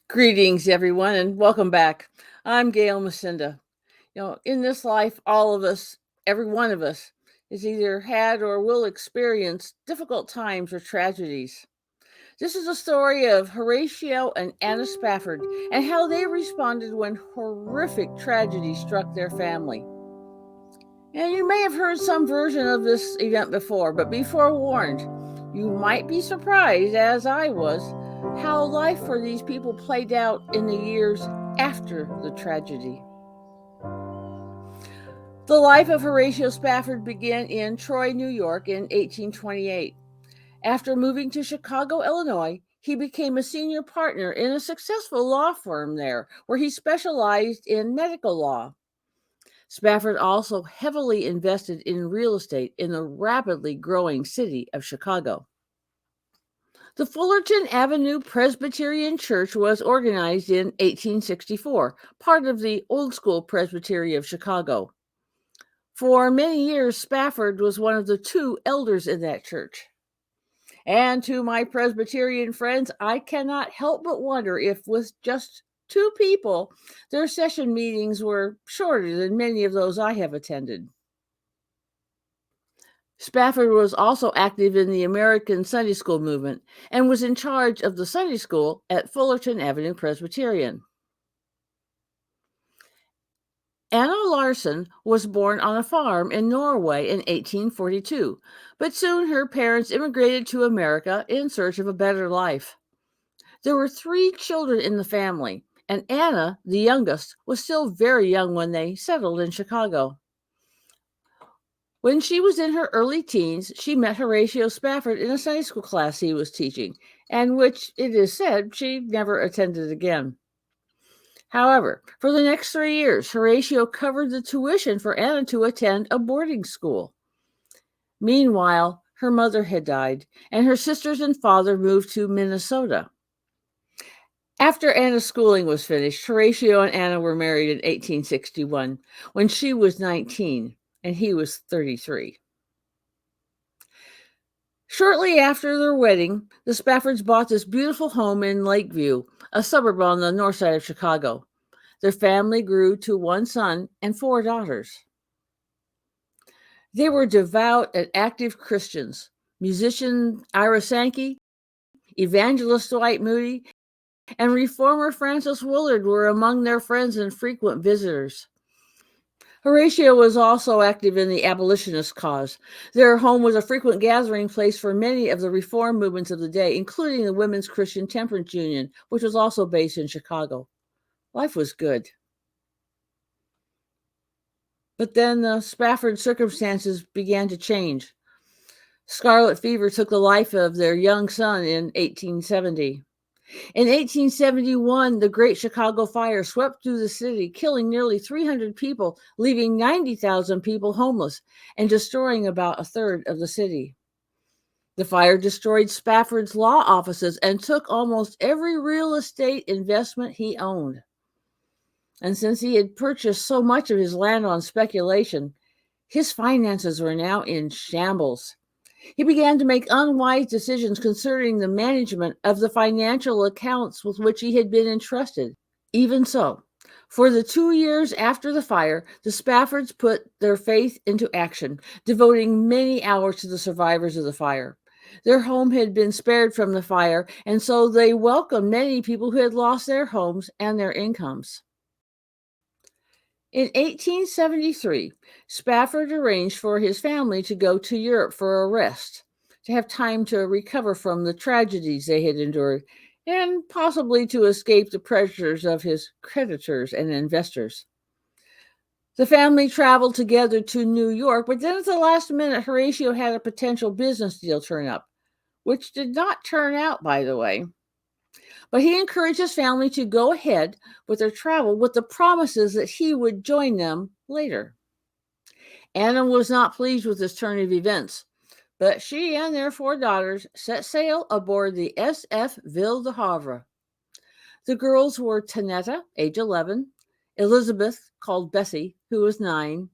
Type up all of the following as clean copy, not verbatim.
Greetings, everyone, and welcome back. I'm Gail Macinda. In this life, all of us, every one of us, has either had or will experience difficult times or tragedies. This is a story of Horatio and Anna Spafford and how they responded when horrific tragedy struck their family. And you may have heard some version of this event before, but be forewarned, you might be surprised, as I was, how life for these people played out in the years after the tragedy. The life of Horatio Spafford began in Troy, New York in 1828. After moving to Chicago, Illinois, he became a senior partner in a successful law firm there, where he specialized in medical law. Spafford also heavily invested in real estate in the rapidly growing city of Chicago. The Fullerton Avenue Presbyterian Church was organized in 1864, part of the Old School Presbytery of Chicago. For many years, Spafford was one of the two elders in that church. And to my Presbyterian friends, I cannot help but wonder if, with just two people, their session meetings were shorter than many of those I have attended. Spafford was also active in the American Sunday School movement and was in charge of the Sunday School at Fullerton Avenue Presbyterian. Anna Larson was born on a farm in Norway in 1842, but soon her parents immigrated to America in search of a better life. There were 3 children in the family, and Anna, the youngest, was still very young when they settled in Chicago. When she was in her early teens, she met Horatio Spafford in a Sunday school class he was teaching, and which, it is said, she never attended again. However, for the next 3 years, Horatio covered the tuition for Anna to attend a boarding school. Meanwhile, her mother had died, and her sisters and father moved to Minnesota. After Anna's schooling was finished, Horatio and Anna were married in 1861, when she was 19 and he was 33. Shortly after their wedding, the Spaffords bought this beautiful home in Lakeview, a suburb on the north side of Chicago. Their family grew to 1 son and 4 daughters. They were devout and active Christians. Musician Ira Sankey, evangelist Dwight Moody, and reformer Francis Willard were among their friends and frequent visitors. Horatio was also active in the abolitionist cause. Their home was a frequent gathering place for many of the reform movements of the day, including the Women's Christian Temperance Union, which was also based in Chicago. Life was good. But then the Spafford circumstances began to change. Scarlet fever took the life of their young son in 1870. In 1871, the Great Chicago Fire swept through the city, killing nearly 300 people, leaving 90,000 people homeless, and destroying about a third of the city. The fire destroyed Spafford's law offices and took almost every real estate investment he owned. And since he had purchased so much of his land on speculation, his finances were now in shambles. He began to make unwise decisions concerning the management of the financial accounts with which he had been entrusted. Even so, for the 2 years after the fire, the Spaffords put their faith into action, devoting many hours to the survivors of the fire. Their home had been spared from the fire, and so they welcomed many people who had lost their homes and their incomes. In 1873, Spafford arranged for his family to go to Europe for a rest, to have time to recover from the tragedies they had endured, and possibly to escape the pressures of his creditors and investors. The family traveled together to New York, but then at the last minute, Horatio had a potential business deal turn up, which did not turn out, by the way. But he encouraged his family to go ahead with their travel with the promises that he would join them later. Anna was not pleased with this turn of events, but she and their 4 daughters set sail aboard the S.F. Ville de Havre. The girls were Tanetta, age 11, Elizabeth, called Bessie, who was 9,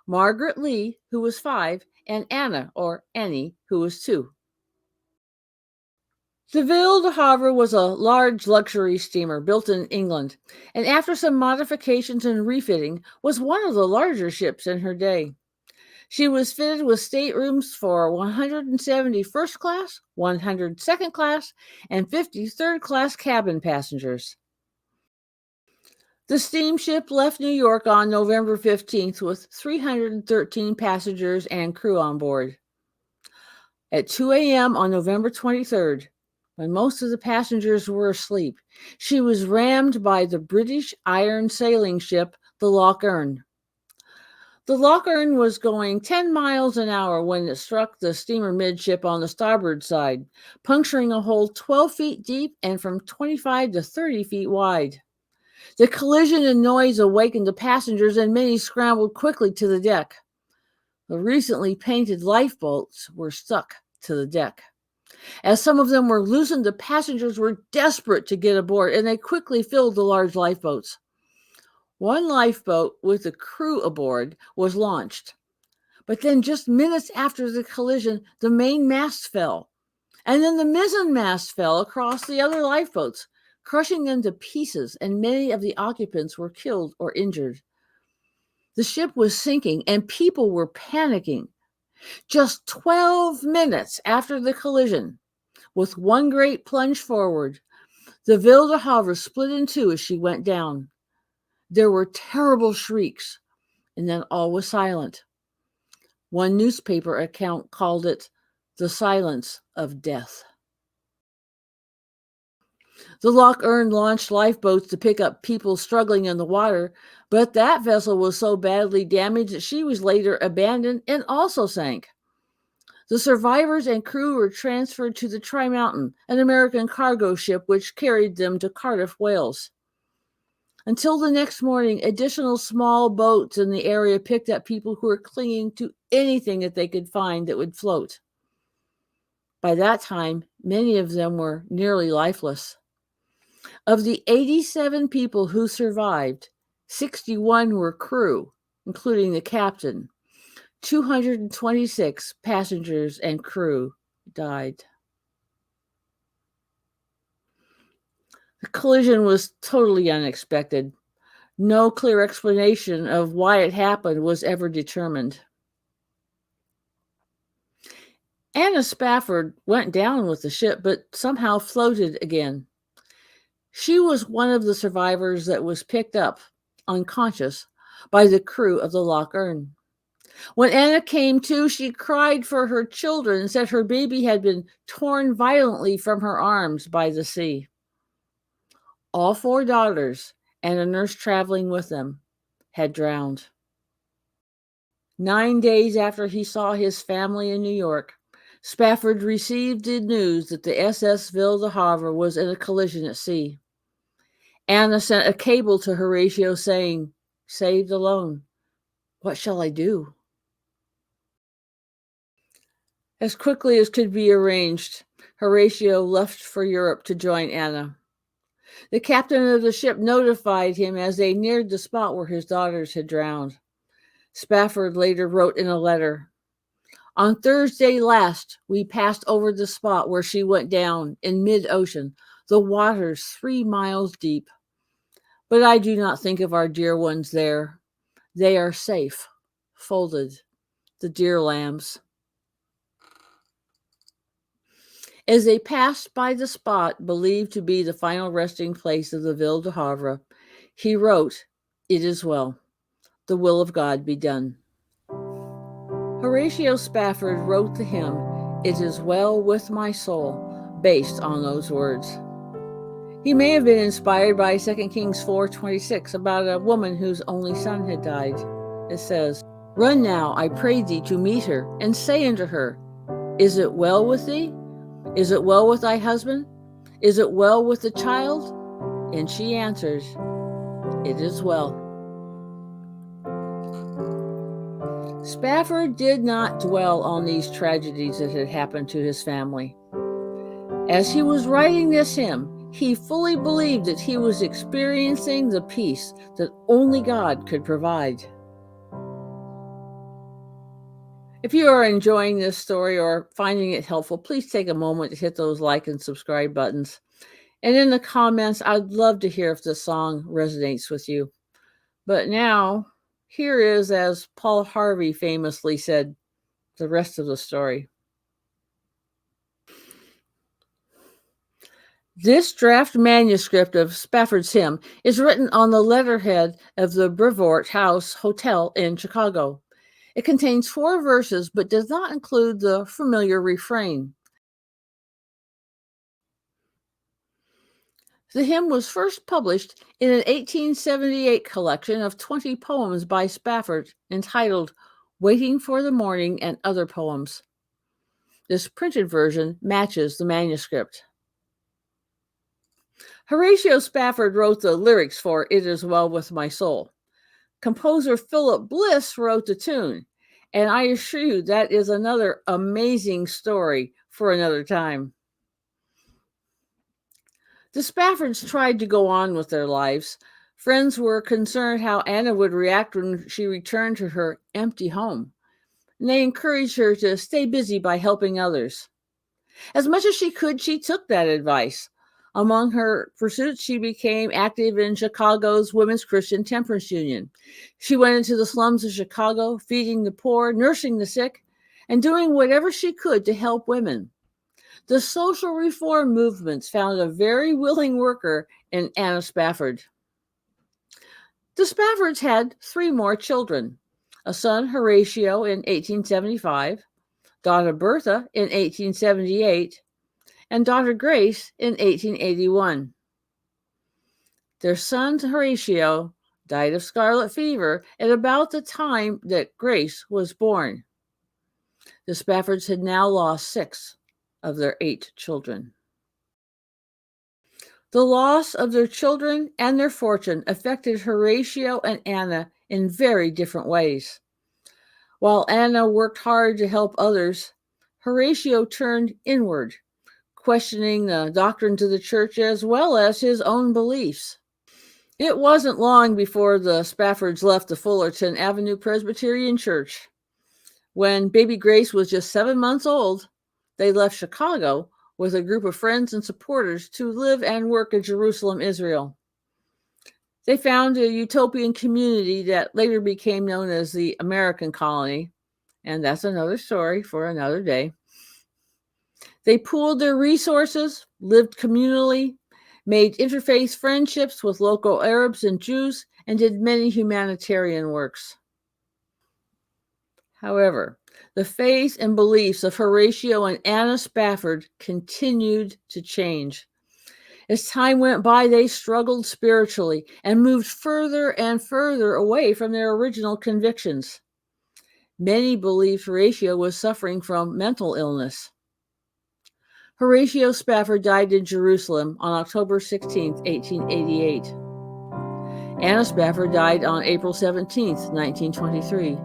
Margaret Lee, who was 5, and Anna, or Annie, who was 2. The Ville de Havre was a large luxury steamer built in England, and after some modifications and refitting, was one of the larger ships in her day. She was fitted with staterooms for 170 first class, 100 second class, and 50 third class cabin passengers. The steamship left New York on November 15th with 313 passengers and crew on board. At 2 a.m. on November 23rd, when most of the passengers were asleep, she was rammed by the British iron sailing ship, the Loch Earn. The Loch Earn was going 10 miles an hour when it struck the steamer midship on the starboard side, puncturing a hole 12 feet deep and from 25 to 30 feet wide. The collision and noise awakened the passengers, and many scrambled quickly to the deck. The recently painted lifeboats were stuck to the deck. As some of them were loosened, the passengers were desperate to get aboard, and they quickly filled the large lifeboats. One lifeboat with the crew aboard was launched. But then, just minutes after the collision, the main mast fell. And then the mizzen mast fell across the other lifeboats, crushing them to pieces, and many of the occupants were killed or injured. The ship was sinking, and people were panicking. Just 12 minutes after the collision, with one great plunge forward, the Ville de Havre split in two as she went down. There were terrible shrieks, and then all was silent. One newspaper account called it the silence of death. The Loch Earn launched lifeboats to pick up people struggling in the water, but that vessel was so badly damaged that she was later abandoned and also sank. The survivors and crew were transferred to the Tri-Mountain, an American cargo ship which carried them to Cardiff, Wales. Until the next morning, additional small boats in the area picked up people who were clinging to anything that they could find that would float. By that time, many of them were nearly lifeless. Of the 87 people who survived, 61 were crew, including the captain. 226 passengers and crew died. The collision was totally unexpected. No clear explanation of why it happened was ever determined. Anna Spafford went down with the ship, but somehow floated again. She was one of the survivors that was picked up, unconscious, by the crew of the Loch Earn. When Anna came to, she cried for her children and said her baby had been torn violently from her arms by the sea. All 4 daughters and a nurse traveling with them had drowned. 9 days after he saw his family in New York, Spafford received the news that the SS Ville de Havre was in a collision at sea. Anna sent a cable to Horatio saying, "Saved alone. What shall I do?" As quickly as could be arranged, Horatio left for Europe to join Anna. The captain of the ship notified him as they neared the spot where his daughters had drowned. Spafford later wrote in a letter, "On Thursday last, we passed over the spot where she went down in mid-ocean, the waters 3 miles deep. But I do not think of our dear ones there. They are safe, folded, the dear lambs." As they passed by the spot believed to be the final resting place of the Ville de Havre, he wrote, "It is well. The will of God be done." Horatio Spafford wrote the hymn, "It is well with my soul," based on those words. He may have been inspired by 2 Kings 4:26 about a woman whose only son had died. It says, "Run now, I pray thee, to meet her, and say unto her, Is it well with thee? Is it well with thy husband? Is it well with the child?" And she answers, "It is well." Spafford did not dwell on these tragedies that had happened to his family. As he was writing this hymn, he fully believed that he was experiencing the peace that only God could provide. If you are enjoying this story or finding it helpful, please take a moment to hit those like and subscribe buttons. And in the comments, I'd love to hear if the song resonates with you. But now, here is, as Paul Harvey famously said, the rest of the story. This draft manuscript of Spafford's hymn is written on the letterhead of the Brevoort House Hotel in Chicago. It contains 4 verses but does not include the familiar refrain. The hymn was first published in an 1878 collection of 20 poems by Spafford entitled Waiting for the Morning and Other Poems. This printed version matches the manuscript. Horatio Spafford wrote the lyrics for It Is Well With My Soul. Composer Philip Bliss wrote the tune, and I assure you that is another amazing story for another time. The Spaffords tried to go on with their lives. Friends were concerned how Anna would react when she returned to her empty home, and they encouraged her to stay busy by helping others. As much as she could, she took that advice. Among her pursuits, she became active in Chicago's Women's Christian Temperance Union. She went into the slums of Chicago, feeding the poor, nursing the sick, and doing whatever she could to help women. The social reform movements found a very willing worker in Anna Spafford. The Spaffords had 3 more children: a son, Horatio, in 1875, daughter Bertha in 1878, and daughter Grace in 1881. Their son, Horatio, died of scarlet fever at about the time that Grace was born. The Spaffords had now lost 6 of their 8 children. The loss of their children and their fortune affected Horatio and Anna in very different ways. While Anna worked hard to help others, Horatio turned inward, questioning the doctrines of the church as well as his own beliefs. It wasn't long before the Spaffords left the Fullerton Avenue Presbyterian Church. When baby Grace was just 7 months old, they left Chicago with a group of friends and supporters to live and work in Jerusalem, Israel. They found a utopian community that later became known as the American Colony, and that's another story for another day. They pooled their resources, lived communally, made interfaith friendships with local Arabs and Jews, and did many humanitarian works. However, the faith and beliefs of Horatio and Anna Spafford continued to change. As time went by, they struggled spiritually and moved further and further away from their original convictions. Many believed Horatio was suffering from mental illness. Horatio Spafford died in Jerusalem on October 16, 1888. Anna Spafford died on April 17, 1923.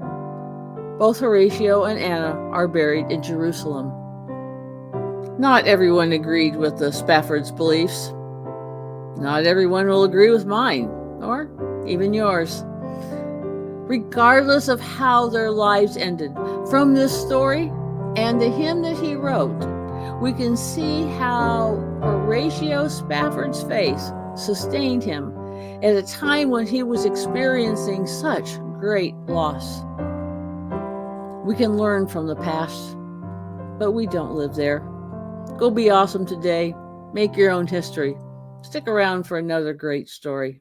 Both Horatio and Anna are buried in Jerusalem. Not everyone agreed with the Spaffords' beliefs. Not everyone will agree with mine, or even yours. Regardless of how their lives ended, from this story and the hymn that he wrote, we can see how Horatio Spafford's faith sustained him at a time when he was experiencing such great loss. We can learn from the past, but we don't live there. Go be awesome today. Make your own history. Stick around for another great story.